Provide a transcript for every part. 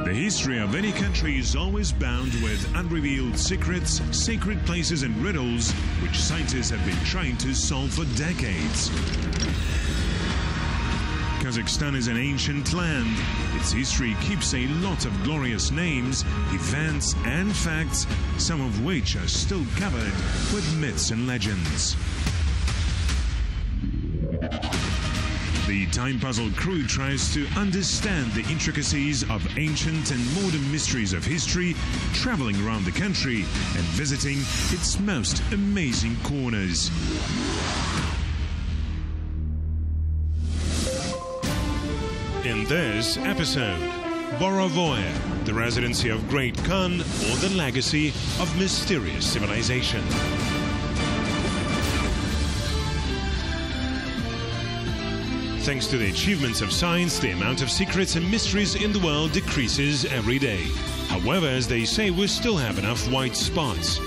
The history of any country is always bound with unrevealed secrets, sacred places and riddles which scientists have been trying to solve for decades. Kazakhstan is an ancient land. Its history keeps a lot of glorious names, events and facts, some of which are still covered with myths and legends. The Time Puzzle crew tries to understand the intricacies of ancient and modern mysteries of history, traveling around the country and visiting its most amazing corners. In this episode, Burabay, the residency of Great Khan or the legacy of mysterious civilization. Thanks to the achievements of science, the amount of secrets and mysteries in the world decreases every day. However, as they say, we still have enough white spots,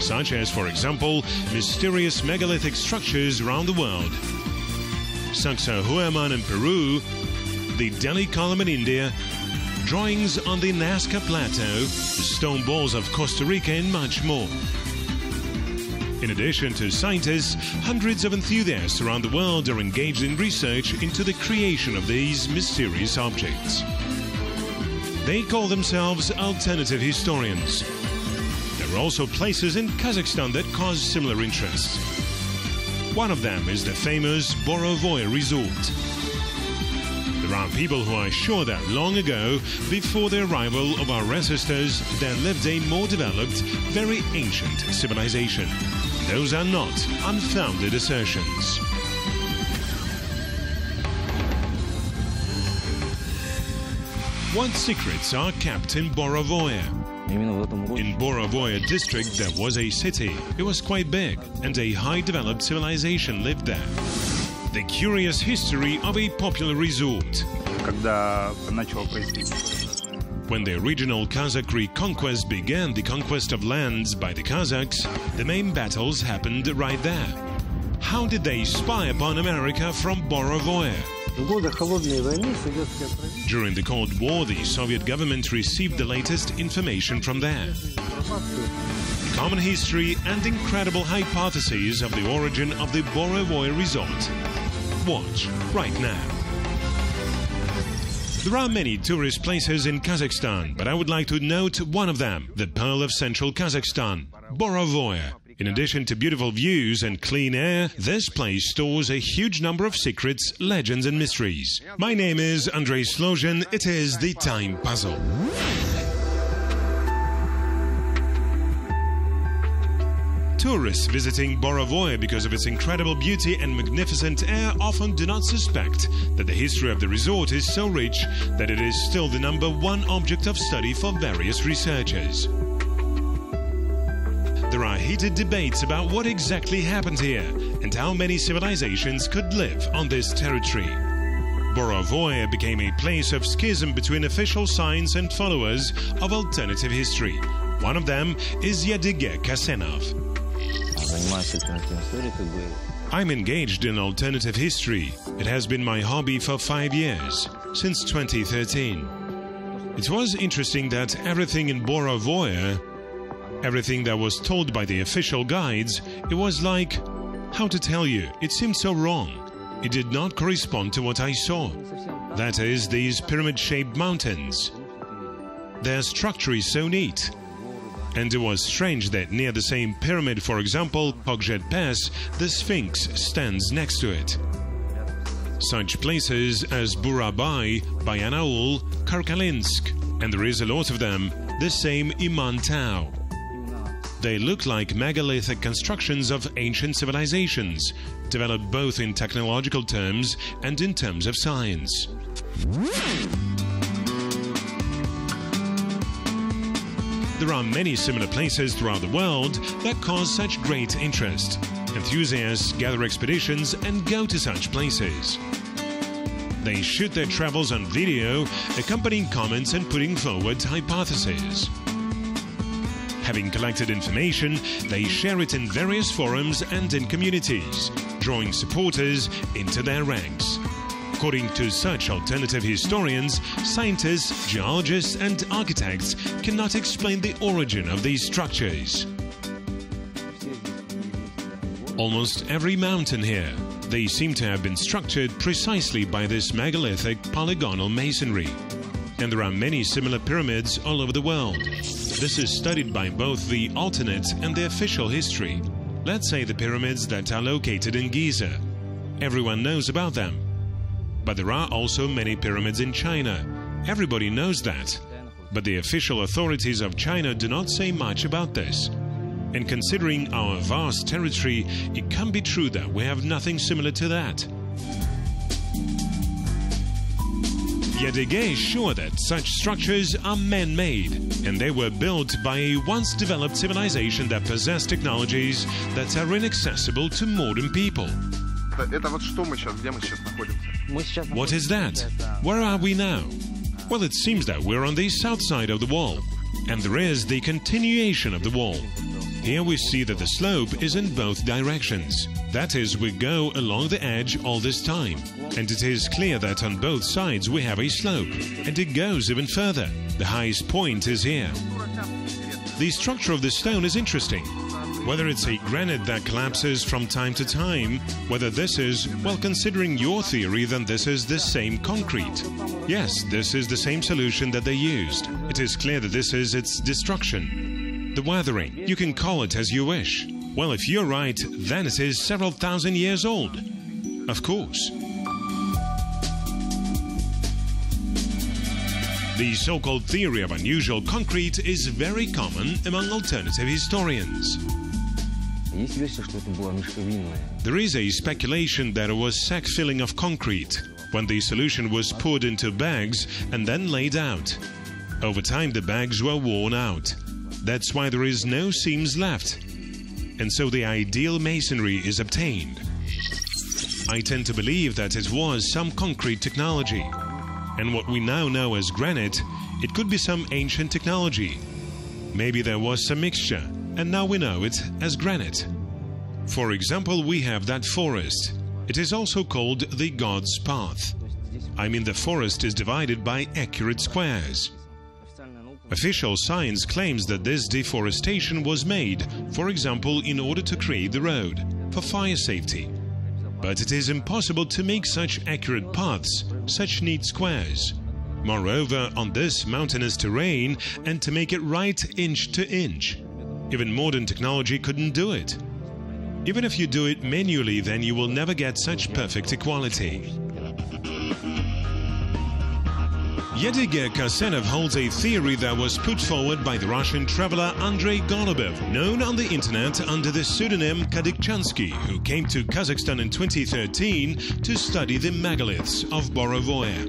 such as, for example, mysterious megalithic structures around the world. Sacsayhuaman in Peru, the Delhi column in India, drawings on the Nazca Plateau, the stone balls of Costa Rica and much more. In addition to scientists, hundreds of enthusiasts around the world are engaged in research into the creation of these mysterious objects. They call themselves alternative historians. There are also places in Kazakhstan that cause similar interest. One of them is the famous Burabay resort. There are people who are sure that long ago, before the arrival of our ancestors, there lived a more developed, very ancient civilization. Those are not unfounded assertions. What secrets are kept in Burabay? In Burabay district there was a city. It was quite big, and a high-developed civilization lived there. The curious history of a popular resort. When the original Kazakh reconquest began, the conquest of lands by the Kazakhs, the main battles happened right there. How did they spy upon America from Burabay? During the Cold War, the Soviet government received the latest information from there. Common history and incredible hypotheses of the origin of the Burabay resort. Watch right now. There are many tourist places in Kazakhstan, but I would like to note one of them, the Pearl of Central Kazakhstan, Burabay. In addition to beautiful views and clean air, this place stores a huge number of secrets, legends and mysteries. My name is Andrei Slozhin. It is the Time Puzzle. Tourists visiting Burabay because of its incredible beauty and magnificent air often do not suspect that the history of the resort is so rich that it is still the #1 object of study for various researchers. There are heated debates about what exactly happened here and how many civilizations could live on this territory. Burabay became a place of schism between official science and followers of alternative history. One of them is Jibek Kasenov. I'm engaged in alternative history. It has been my hobby for 5 years, since 2013. It was interesting that everything in Burabay, everything that was told by the official guides, it was like, how to tell you, it seemed so wrong. It did not correspond to what I saw. That is, these pyramid-shaped mountains. Their structure is so neat. And it was strange that near the same pyramid, for example, Pogjet Pass, the Sphinx stands next to it. Such places as Burabay, Bayanaul, Karkalinsk, and there is a lot of them, the same Imantau. They look like megalithic constructions of ancient civilizations, developed both in technological terms and in terms of science. There are many similar places throughout the world that cause such great interest. Enthusiasts gather expeditions and go to such places. They shoot their travels on video, accompanying comments and putting forward hypotheses. Having collected information, they share it in various forums and in communities, drawing supporters into their ranks. According to such alternative historians, scientists, geologists and architects cannot explain the origin of these structures. Almost every mountain here, they seem to have been structured precisely by this megalithic polygonal masonry. And there are many similar pyramids all over the world. This is studied by both the alternate and the official history. Let's say the pyramids that are located in Giza. Everyone knows about them. But there are also many pyramids in China. Everybody knows that. But the official authorities of China do not say much about this. And considering our vast territory, it can be true that we have nothing similar to that. Jibek is sure that such structures are man-made, and they were built by a once-developed civilization that possessed technologies that are inaccessible to modern people. What is that? Where are we now? Well, it seems that we're on the south side of the wall, and there is the continuation of the wall. Here we see that the slope is in both directions. That is, we go along the edge all this time. And it is clear that on both sides we have a slope. And it goes even further. The highest point is here. The structure of the stone is interesting. Whether it's a granite that collapses from time to time, whether this is, well, considering your theory, then this is the same concrete. Yes, this is the same solution that they used. It is clear that this is its destruction. The weathering, you can call it as you wish. Well, if you're right, then it is several thousand years old. Of course. The so-called theory of unusual concrete is very common among alternative historians. There is a speculation that it was sack filling of concrete, when the solution was poured into bags and then laid out. Over time the bags were worn out. That's why there is no seams left. And so the ideal masonry is obtained. I tend to believe that it was some concrete technology. And what we now know as granite, it could be some ancient technology. Maybe there was some mixture, and now we know it as granite. For example, we have that forest. It is also called the God's Path. I mean, the forest is divided by accurate squares. Official science claims that this deforestation was made, for example, in order to create the road, for fire safety. But it is impossible to make such accurate paths, such neat squares. Moreover, on this mountainous terrain, and to make it right inch to inch. Even modern technology couldn't do it. Even if you do it manually, then you will never get such perfect equality. Jibek Kasenov holds a theory that was put forward by the Russian traveler Andrei Golubov, known on the internet under the pseudonym Kadykchansky, who came to Kazakhstan in 2013 to study the megaliths of Burabay.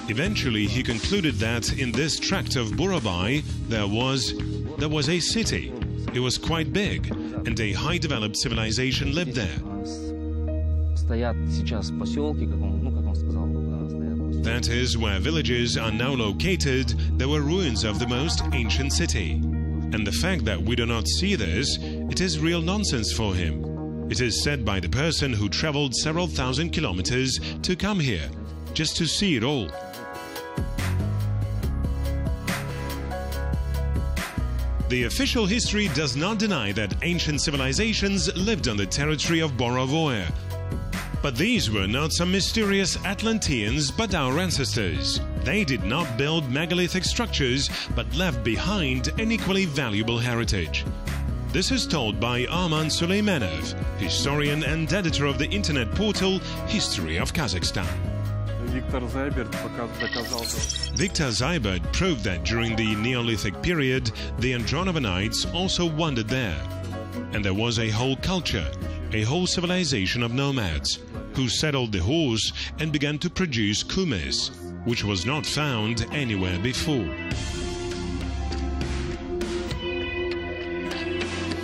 Eventually, he concluded that in this tract of Burabay there was a city. It was quite big, and a high-developed civilization lived there. That is, where villages are now located, there were ruins of the most ancient city. And the fact that we do not see this, it is real nonsense for him. It is said by the person who traveled several thousand kilometers to come here, just to see it all. The official history does not deny that ancient civilizations lived on the territory of Burabay. But these were not some mysterious Atlanteans, but our ancestors. They did not build megalithic structures, but left behind an equally valuable heritage. This is told by Arman Suleymanov, historian and editor of the internet portal History of Kazakhstan. Victor Zybert proved that during the Neolithic period, the Andronovanites also wandered there. And there was a whole culture, a whole civilization of nomads, who settled the horse and began to produce kumis, which was not found anywhere before.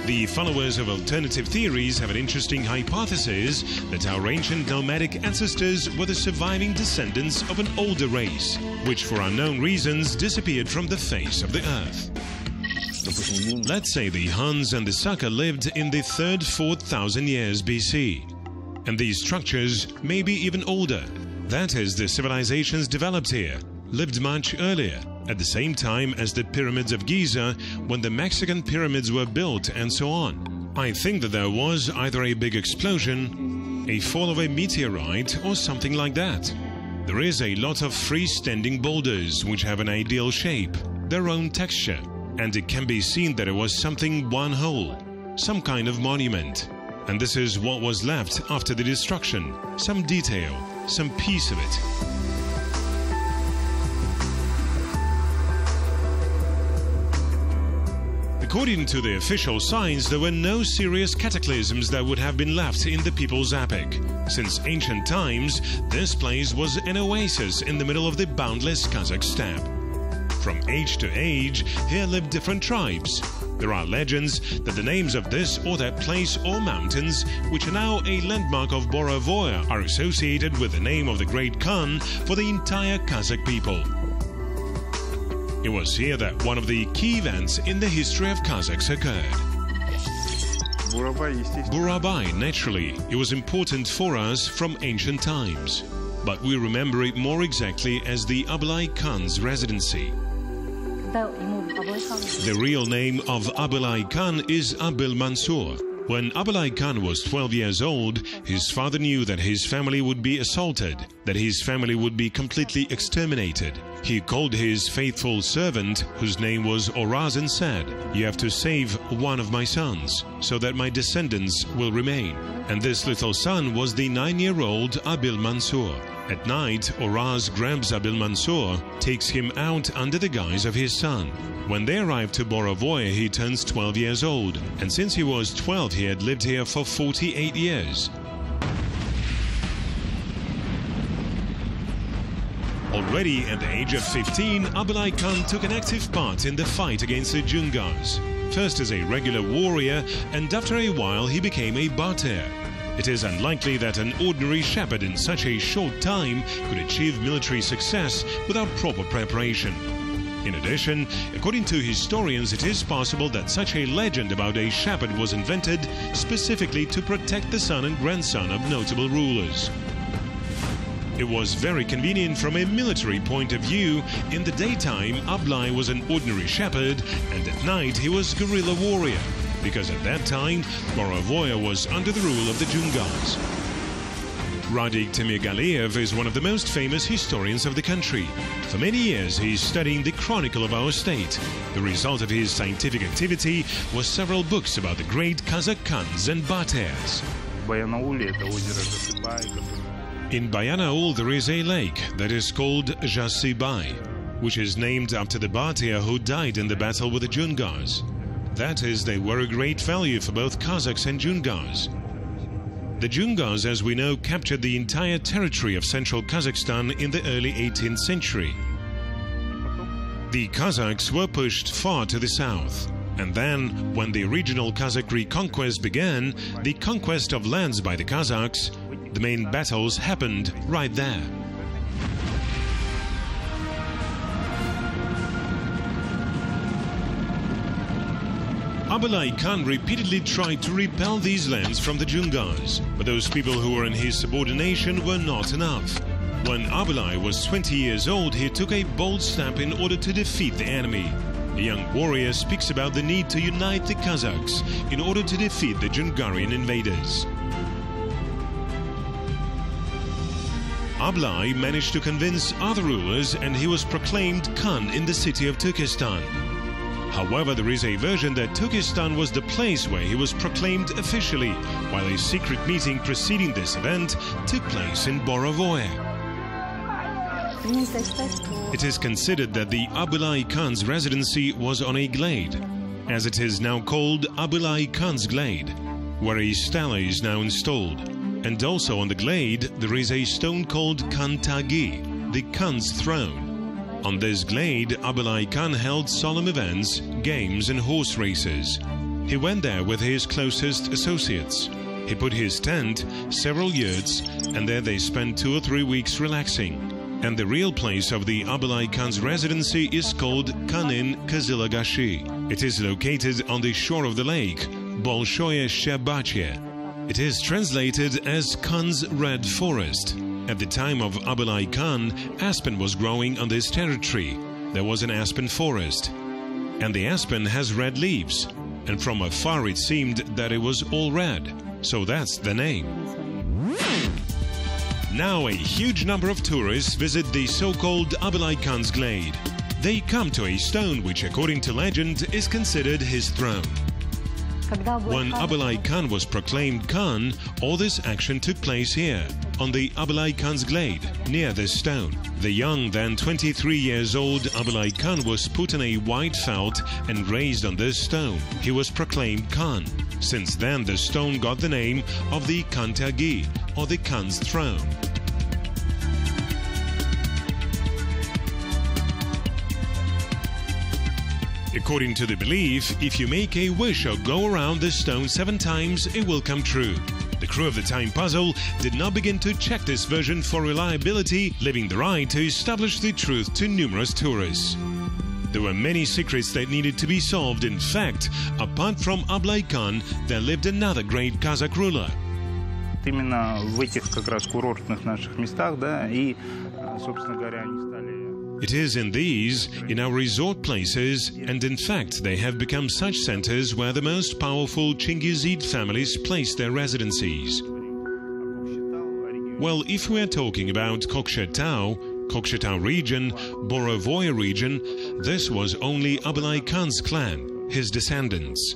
The followers of alternative theories have an interesting hypothesis that our ancient nomadic ancestors were the surviving descendants of an older race, which for unknown reasons disappeared from the face of the earth. Let's say the Huns and the Saka lived in the 3rd, 4,000 years BC. And these structures may be even older. That is, the civilizations developed here lived much earlier, at the same time as the pyramids of Giza, when the Mexican pyramids were built, and so on. I think that there was either a big explosion, a fall of a meteorite, or something like that. There is a lot of freestanding boulders which have an ideal shape, their own texture, and it can be seen that it was something one whole, some kind of monument. And this is what was left after the destruction, some detail, some piece of it. According to the official signs, there were no serious cataclysms that would have been left in the people's epic. Since ancient times, this place was an oasis in the middle of the boundless Kazakh steppe. From age to age, here lived different tribes. There are legends that the names of this or that place or mountains, which are now a landmark of Burabay, are associated with the name of the great Khan for the entire Kazakh people. It was here that one of the key events in the history of Kazakhs occurred. Burabay, naturally, it was important for us from ancient times, but we remember it more exactly as the Ablai Khan's residency. The real name of Ablai Khan is Abel Mansur. When Ablai Khan was 12 years old, his father knew that his family would be assaulted, that his family would be completely exterminated. He called his faithful servant, whose name was Oraz, and said, "You have to save one of my sons, so that my descendants will remain." And this little son was the 9-year-old Abel Mansur. At night, Oraz grabs Abel Mansur, takes him out under the guise of his son. When they arrive to Burabay, he turns 12 years old, and since he was 12, he had lived here for 48 years. Already at the age of 15, Ablai Khan took an active part in the fight against the Jungas. First as a regular warrior, and after a while he became a Bater. It is unlikely that an ordinary shepherd in such a short time could achieve military success without proper preparation. In addition, according to historians, it is possible that such a legend about a shepherd was invented specifically to protect the son and grandson of notable rulers. It was very convenient from a military point of view. In the daytime, Ablai was an ordinary shepherd, and at night he was guerrilla warrior, because at that time, Burabay was under the rule of the Jungas. Radik Temigaliev is one of the most famous historians of the country. For many years, he is studying the chronicle of our state. The result of his scientific activity was several books about the great Kazakh Khans and Baters. In Bayanaul, there is a lake that is called Jasibai, which is named after the Bater who died in the battle with the Jungas. That is, they were a great value for both Kazakhs and Jungas. The Jungas, as we know, captured the entire territory of central Kazakhstan in the early 18th century. The Kazakhs were pushed far to the south. And then, when the regional Kazakh reconquest began, the conquest of lands by the Kazakhs, the main battles happened right there. Ablai Khan repeatedly tried to repel these lands from the Jungas, but those people who were in his subordination were not enough. When Ablai was 20 years old, he took a bold step in order to defeat the enemy. A young warrior speaks about the need to unite the Kazakhs in order to defeat the Jungarian invaders. Ablai managed to convince other rulers, and he was proclaimed Khan in the city of Turkestan. However, there is a version that Turkestan was the place where he was proclaimed officially, while a secret meeting preceding this event took place in Burabay. It is considered that the Ablai Khan's residency was on a glade, as it is now called Ablai Khan's Glade, where a stela is now installed. And also on the glade there is a stone called Kantagi, the Khan's throne. On this glade, Ablai Khan held solemn events, games and horse races. He went there with his closest associates. He put his tent, several yurts, and there they spent 2 or 3 weeks relaxing. And the real place of the Ablai Khan's residency is called Kanin Kazilagashi. It is located on the shore of the lake, Bolshoye Sherbachye. It is translated as Khan's Red Forest. At the time of Abulai Khan, aspen was growing on this territory. There was an aspen forest. And the aspen has red leaves. And from afar it seemed that it was all red. So that's the name. Now a huge number of tourists visit the so-called Abulai Khan's glade. They come to a stone which, according to legend, is considered his throne. When Abulai Khan was proclaimed Khan, all this action took place here, on the Abulai Khan's glade, near this stone. The young, then 23 years old Abulai Khan was put in a white felt and raised on this stone. He was proclaimed Khan. Since then, the stone got the name of the Khan Tagi, or the Khan's throne. According to the belief, if you make a wish or go around the stone 7 times, it will come true. The crew of the Time Puzzle did not begin to check this version for reliability, leaving the right to establish the truth to numerous tourists. There were many secrets that needed to be solved. In fact, apart from Abulai Khan, there lived another great Kazakh ruler. Именно в этих как раз курортных наших местах, да, и, собственно говоря, они стали... It is in these, in our resort places, and in fact they have become such centers where the most powerful Chingizid families place their residencies. Well, if we are talking about Kokshetau region, Borovoy region, this was only Abulai Khan's clan, his descendants.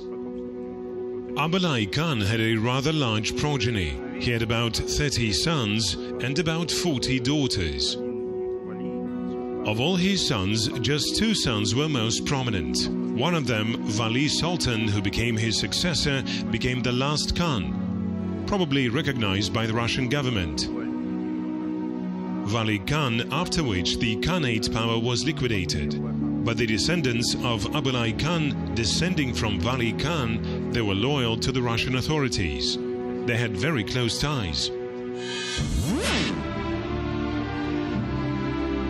Abulai Khan had a rather large progeny. He had about 30 sons and about 40 daughters. Of all his sons, just 2 sons were most prominent. One of them, Vali Sultan, who became his successor, became the last Khan, probably recognized by the Russian government. Vali Khan, after which the Khanate power was liquidated. But the descendants of Abulai Khan, descending from Vali Khan, they were loyal to the Russian authorities. They had very close ties.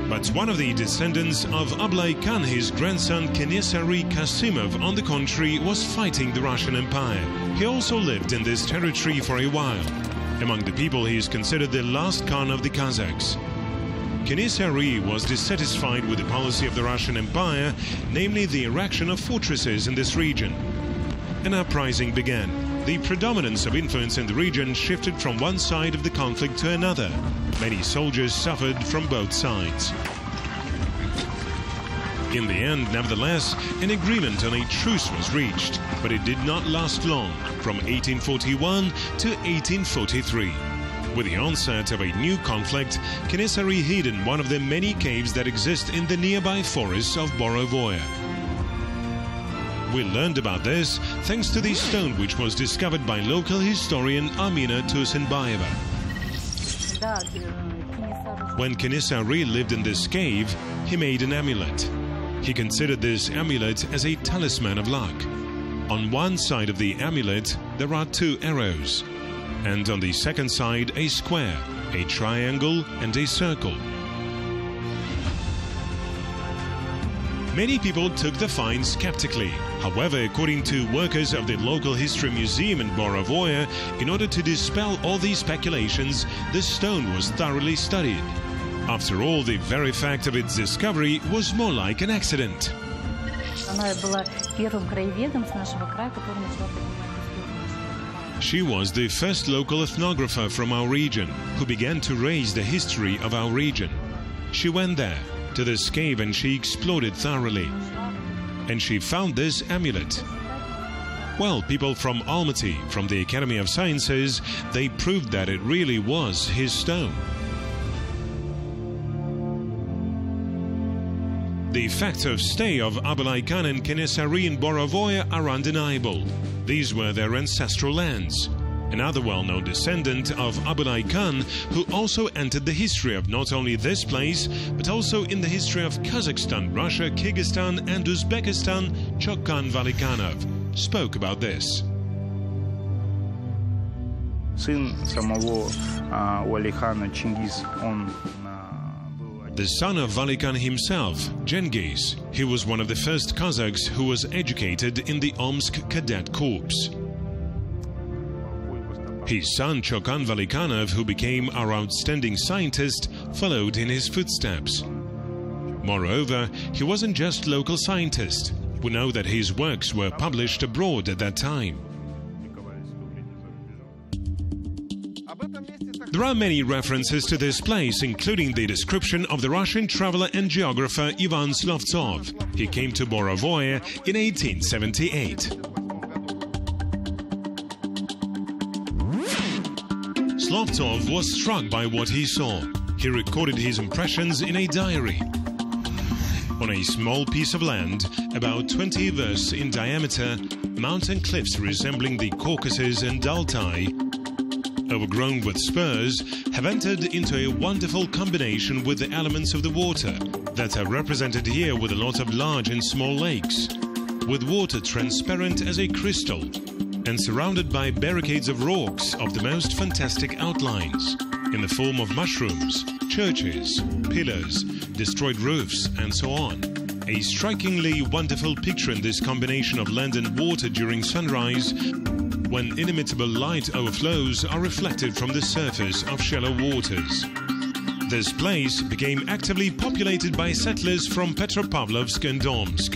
But one of the descendants of Abulai Khan, his grandson Kenesari Kasimov, on the contrary, was fighting the Russian Empire. He also lived in this territory for a while. Among the people, he is considered the last Khan of the Kazakhs. Kenesari was dissatisfied with the policy of the Russian Empire, namely the erection of fortresses in this region. An uprising began. The predominance of influence in the region shifted from one side of the conflict to another. Many soldiers suffered from both sides. In the end, nevertheless, an agreement on a truce was reached, but it did not last long, from 1841 to 1843. With the onset of a new conflict, Kenesari hid in one of the many caves that exist in the nearby forests of Borovoy. We learned about this thanks to the stone which was discovered by local historian Amina Tursunbayeva. When Kenesari lived in this cave, he made an amulet. He considered this amulet as a talisman of luck. On one side of the amulet, there are 2 arrows, and on the second side, a square, a triangle, and a circle. Many people took the find skeptically. However, according to workers of the local history museum in Borovoy, in order to dispel all these speculations, the stone was thoroughly studied. After all, the very fact of its discovery was more like an accident. She was the first local ethnographer from our region who began to raise the history of our region. She went there to this cave and she explored it thoroughly. And she found this amulet. Well, people from Almaty, from the Academy of Sciences, they proved that it really was his stone. The facts of stay of Abulai Khan and Kenesari in Borovoy are undeniable. These were their ancestral lands. Another well-known descendant of Abulai Khan, who also entered the history of not only this place, but also in the history of Kazakhstan, Russia, Kyrgyzstan and Uzbekistan, Chokkan Valikhanov, spoke about this. Сын самого Валихана Чингиз, он The son of Valikan himself, Genghis, he was one of the first Kazakhs who was educated in the Omsk Cadet Corps. His son Chokan Valikanov, who became our outstanding scientist, followed in his footsteps. Moreover, he wasn't just local scientist. We know that his works were published abroad at that time. There are many references to this place, including the description of the Russian traveler and geographer Ivan Slovtsov. He came to Burabay in 1878. Slovtsov was struck by what he saw. He recorded his impressions in a diary. On a small piece of land, about 20 versts in diameter, mountain cliffs resembling the Caucasus and Altai, overgrown with spurs, have entered into a wonderful combination with the elements of the water that are represented here with a lot of large and small lakes, with water transparent as a crystal and surrounded by barricades of rocks of the most fantastic outlines in the form of mushrooms, churches, pillars, destroyed roofs, and so on. A strikingly wonderful picture in this combination of land and water during sunrise, when inimitable light overflows are reflected from the surface of shallow waters. This place became actively populated by settlers from Petropavlovsk and Omsk.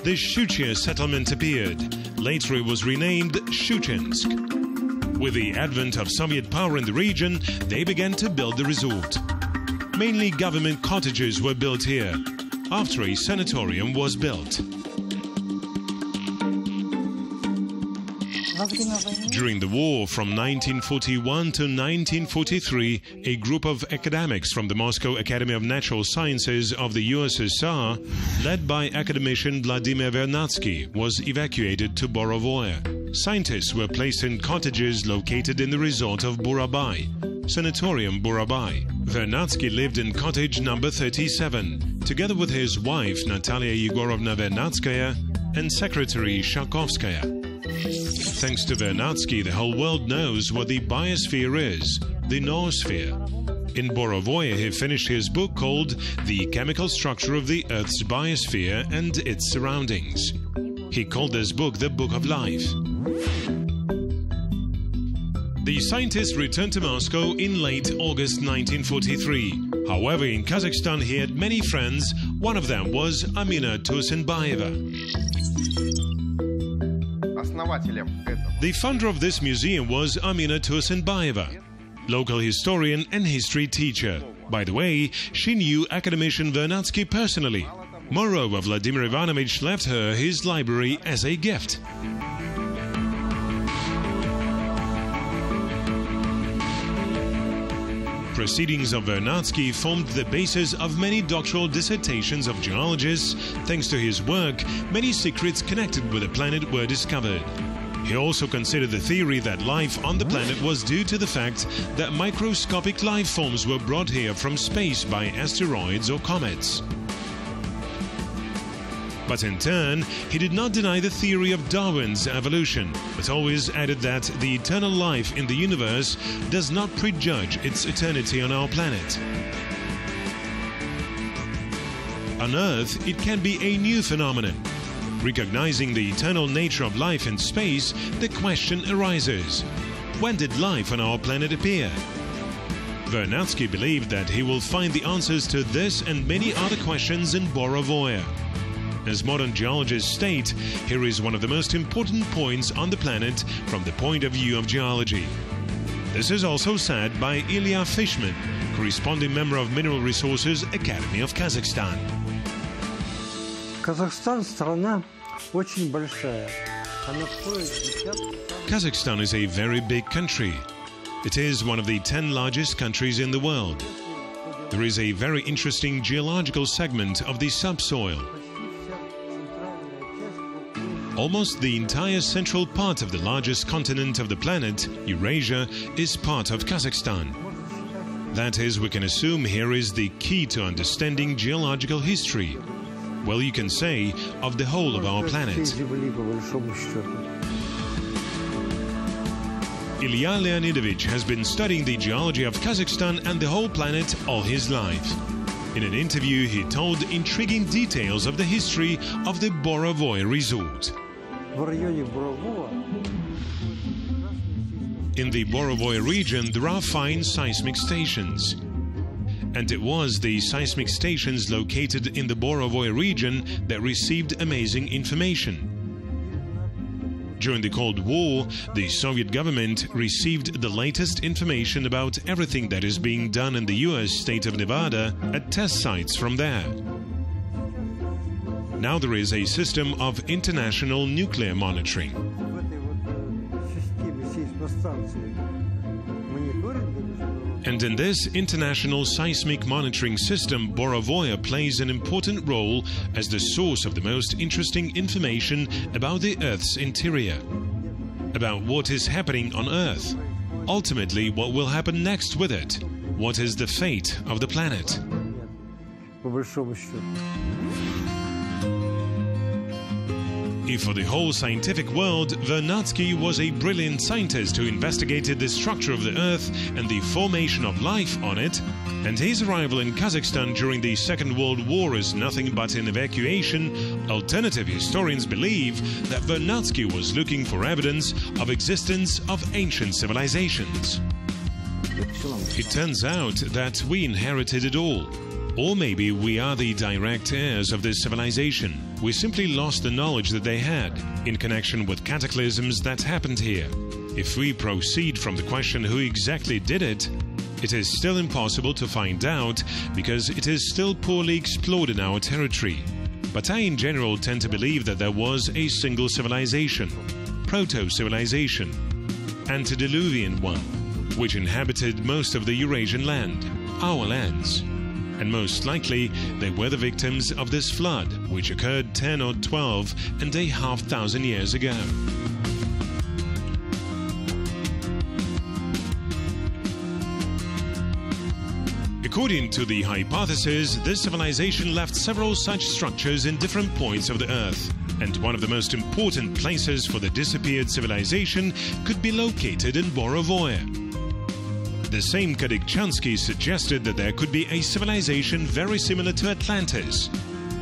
The Shuchia settlement appeared. Later it was renamed Shuchensk. With the advent of Soviet power in the region, they began to build the resort. Mainly government cottages were built here, after a sanatorium was built. During the war from 1941 to 1943, a group of academics from the Moscow Academy of Natural Sciences of the USSR, led by academician Vladimir Vernadsky, was evacuated to Borovoye. Scientists were placed in cottages located in the resort of Burabay, Sanatorium Burabay. Vernadsky lived in cottage number 37, together with his wife Natalia Yegorovna Vernadskaya and secretary Shakovskaya. Thanks to Vernadsky, the whole world knows what the biosphere is, the noosphere. In Borovoye, he finished his book called The Chemical Structure of the Earth's Biosphere and Its Surroundings. He called this book the Book of Life. The scientist returned to Moscow in late August 1943. However, in Kazakhstan he had many friends. One of them was Amina Tursunbayeva. The founder of this museum was Amina Tursunbayeva, local historian and history teacher. By the way, she knew academician Vernadsky personally. Moreover, Vladimir Ivanovich left her his library as a gift. Proceedings of Vernadsky formed the basis of many doctoral dissertations of geologists. Thanks to his work, many secrets connected with the planet were discovered. He also considered the theory that life on the planet was due to the fact that microscopic life forms were brought here from space by asteroids or comets. But in turn, he did not deny the theory of Darwin's evolution, but always added that the eternal life in the universe does not prejudge its eternity on our planet. On Earth, it can be a new phenomenon. Recognizing the eternal nature of life in space, the question arises: when did life on our planet appear? Vernadsky believed that he will find the answers to this and many other questions in Borovoye. As modern geologists state, here is one of the most important points on the planet from the point of view of geology. This is also said by Ilya Fishman, corresponding member of Mineral Resources Academy of Kazakhstan. Kazakhstan is a very big country. It is one of the 10 largest countries in the world. There is a very interesting geological segment of the subsoil. Almost the entire central part of the largest continent of the planet, Eurasia, is part of Kazakhstan. That is, we can assume here is the key to understanding geological history. Well, you can say, of the whole of our planet. Ilya Leonidovich has been studying the geology of Kazakhstan and the whole planet all his life. In an interview, he told intriguing details of the history of the Burabay resort. In the Burabay region, there are fine seismic stations. And it was the seismic stations located in the Burabay region that received amazing information. During the Cold War, the Soviet government received the latest information about everything that is being done in the US state of Nevada at test sites from there. Now there is a system of international nuclear monitoring. And in this international seismic monitoring system, Burabay plays an important role as the source of the most interesting information about the Earth's interior, about what is happening on Earth, ultimately what will happen next with it, what is the fate of the planet. If for the whole scientific world, Vernadsky was a brilliant scientist who investigated the structure of the Earth and the formation of life on it, and his arrival in Kazakhstan during the Second World War is nothing but an evacuation, alternative historians believe that Vernadsky was looking for evidence of existence of ancient civilizations. It turns out that we inherited it all. Or maybe we are the direct heirs of this civilization. We simply lost the knowledge that they had in connection with cataclysms that happened here. If we proceed from the question who exactly did it, it is still impossible to find out because it is still poorly explored in our territory. But I in general tend to believe that there was a single civilization, proto-civilization, antediluvian one, which inhabited most of the Eurasian land, our lands. And most likely they were the victims of this flood, which occurred 10 or 12,500 years ago. According to the hypothesis, this civilization left several such structures in different points of the Earth, and one of the most important places for the disappeared civilization could be located in Burabay. The same Kadikchansky suggested that there could be a civilization very similar to Atlantis,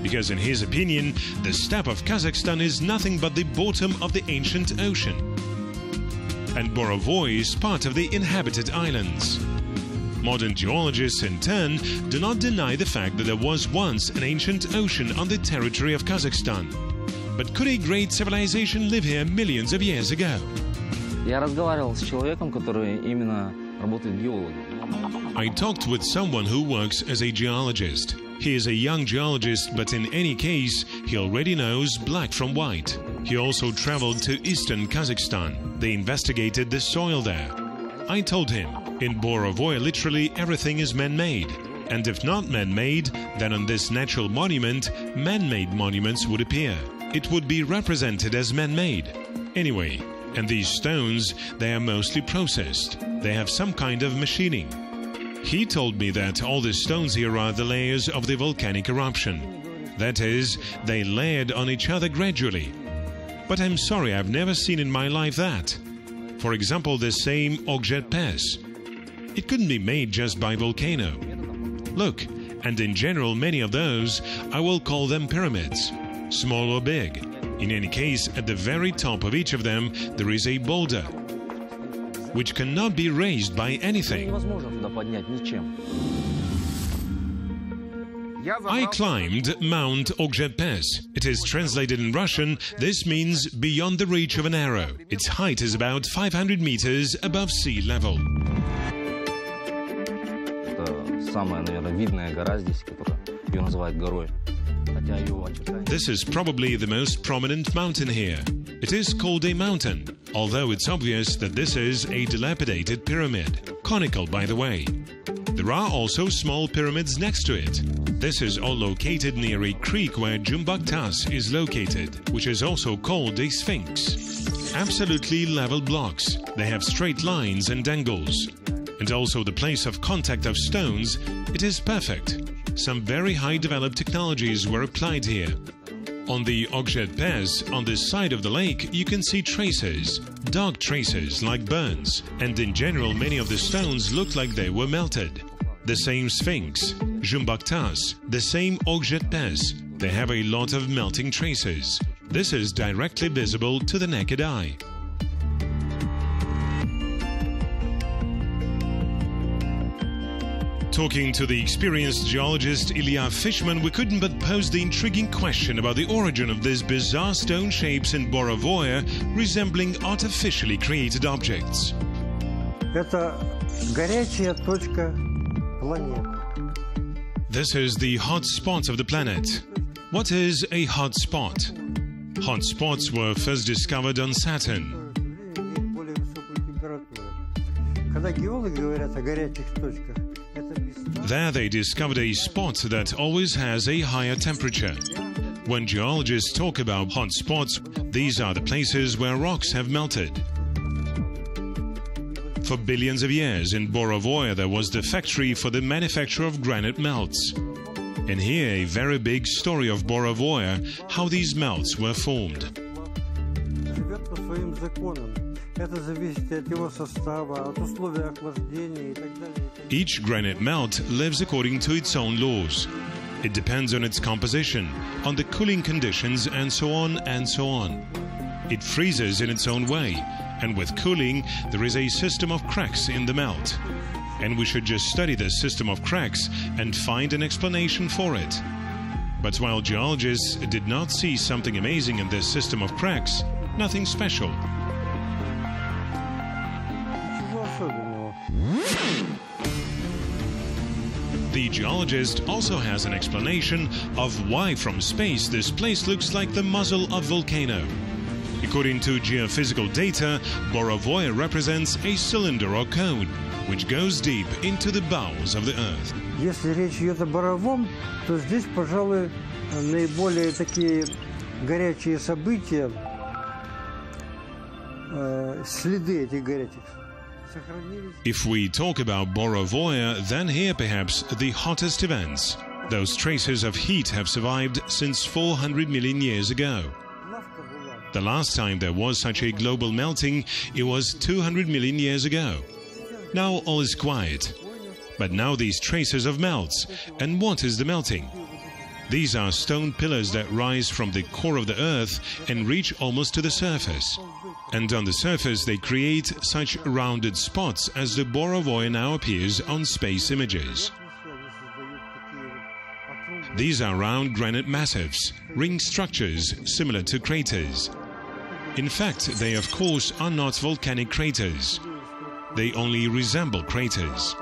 because in his opinion, the steppe of Kazakhstan is nothing but the bottom of the ancient ocean. And Burabay is part of the inhabited islands. Modern geologists, in turn, do not deny the fact that there was once an ancient ocean on the territory of Kazakhstan. But could a great civilization live here millions of years ago? Я разговаривал с человеком, который именно I talked with someone who works as a geologist. He is a young geologist, but in any case, he already knows black from white. He also traveled to eastern Kazakhstan. They investigated the soil there. I told him, in Burabay literally everything is man-made. And if not man-made, then on this natural monument, man-made monuments would appear. It would be represented as man-made. Anyway, and these stones, they are mostly processed. They have some kind of machining. He told me that all the stones here are the layers of the volcanic eruption. That is, they layered on each other gradually. But I'm sorry, I've never seen in my life that. For example, the same Ogjet Pass. It couldn't be made just by volcano. Look, and in general many of those, I will call them pyramids, small or big. In any case, at the very top of each of them, there is a boulder, which cannot be raised by anything. I climbed Mount Ogjet Pass. It is translated in Russian. This means beyond the reach of an arrow. Its height is about 500 meters above sea level. This is probably the most prominent mountain here. It is called a mountain, although it's obvious that this is a dilapidated pyramid, conical by the way. There are also small pyramids next to it. This is all located near a creek where Jumbaktas is located, which is also called a sphinx. Absolutely level blocks. They have straight lines and angles. And also the place of contact of stones, it is perfect. Some very high developed technologies were applied here. On the Ogjet Pass, on this side of the lake, you can see traces, dark traces like burns, and in general many of the stones look like they were melted. the same Sphinx, Jumbaktas, the same Okjetpes. They have a lot of melting traces. This is directly visible to the naked eye. Talking to the experienced geologist Ilya Fishman, we couldn't but pose the intriguing question about the origin of these bizarre stone shapes in Burabay resembling artificially created objects. Это горячая точка планеты. This is the hot spot of the planet. What is a hot spot? Hot spots were first discovered on Saturn. Более высокую температуру. Когда геологи говорят о горячих точках, there they discovered a spot that always has a higher temperature. When geologists talk about hot spots, these are the places where rocks have melted. For billions of years in Burabay there was the factory for the manufacture of granite melts. And here a very big story of Burabay, how these melts were formed. живет по своим законам. Это зависит от его состава, от условий охлаждения и так далее. Each granite melt lives according to its own laws. It depends on its composition, on the cooling conditions, and so on and so on. It freezes in its own way, and with cooling there is a system of cracks in the melt. And we should just study this system of cracks and find an explanation for it. But while geologists did not see something amazing in this system of cracks, nothing special. The geologist also has an explanation of why from space this place looks like the muzzle of a volcano. According to geophysical data, Burabay represents a cylinder or cone, which goes deep into the bowels of the earth. Если речь идет о Боровом, то здесь, пожалуй, наиболее такие горячие события, следы этих горячих. If we talk about Burabay, then here perhaps the hottest events. Those traces of heat have survived since 400 million years ago. The last time there was such a global melting, it was 200 million years ago. Now all is quiet. But now these traces of melts. And what is the melting? These are stone pillars that rise from the core of the earth and reach almost to the surface. And on the surface they create such rounded spots as the Burabay now appears on space images. These are round granite massives, ring structures similar to craters. In fact, they of course are not volcanic craters. They only resemble craters.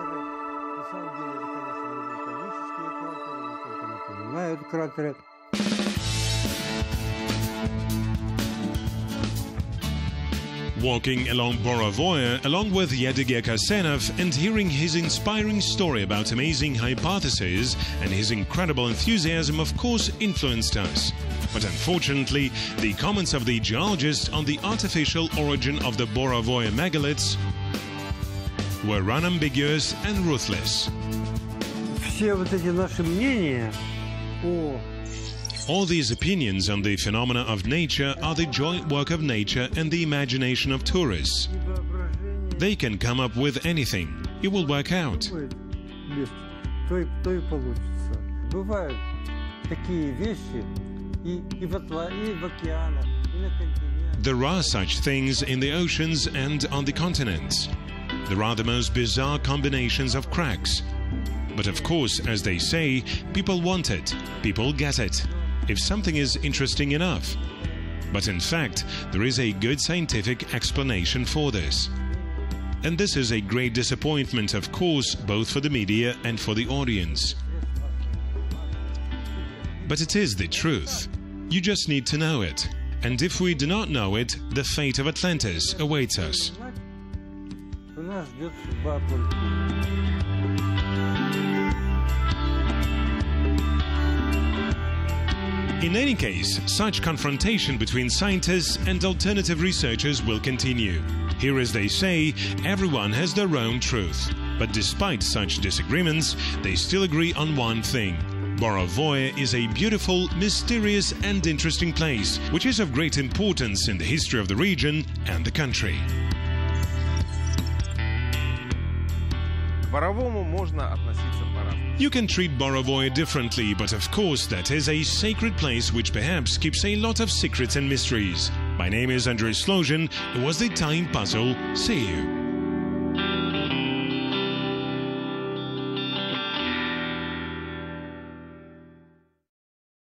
Walking along Burabay along with Jibek and hearing his inspiring story about amazing hypotheses and his incredible enthusiasm of course influenced us. But unfortunately, the comments of the geologist on the artificial origin of the Burabay megaliths were unambiguous and ruthless. Все вот эти наши мнения о All these opinions on the phenomena of nature are the joint work of nature and the imagination of tourists. They can come up with anything. It will work out. то и получится. Бывают такие вещи и в океанах, и на континентах. There are such things in the oceans and on the continents. There are the most bizarre combinations of cracks. But of course, as they say, people want it, people get it, if something is interesting enough. But in fact, there is a good scientific explanation for this. And this is a great disappointment, of course, both for the media and for the audience. But it is the truth. You just need to know it. And if we do not know it, the fate of Atlantis awaits us. In any case, such confrontation between scientists and alternative researchers will continue. Here, as they say, everyone has their own truth. But despite such disagreements, they still agree on one thing. Burabay is a beautiful, mysterious and interesting place, which is of great importance in the history of the region and the country. К Боровому можно относиться You can treat Burabay differently, but of course that is a sacred place which perhaps keeps a lot of secrets and mysteries. My name is Andrei Slozhin. It was the Time Puzzle. See you.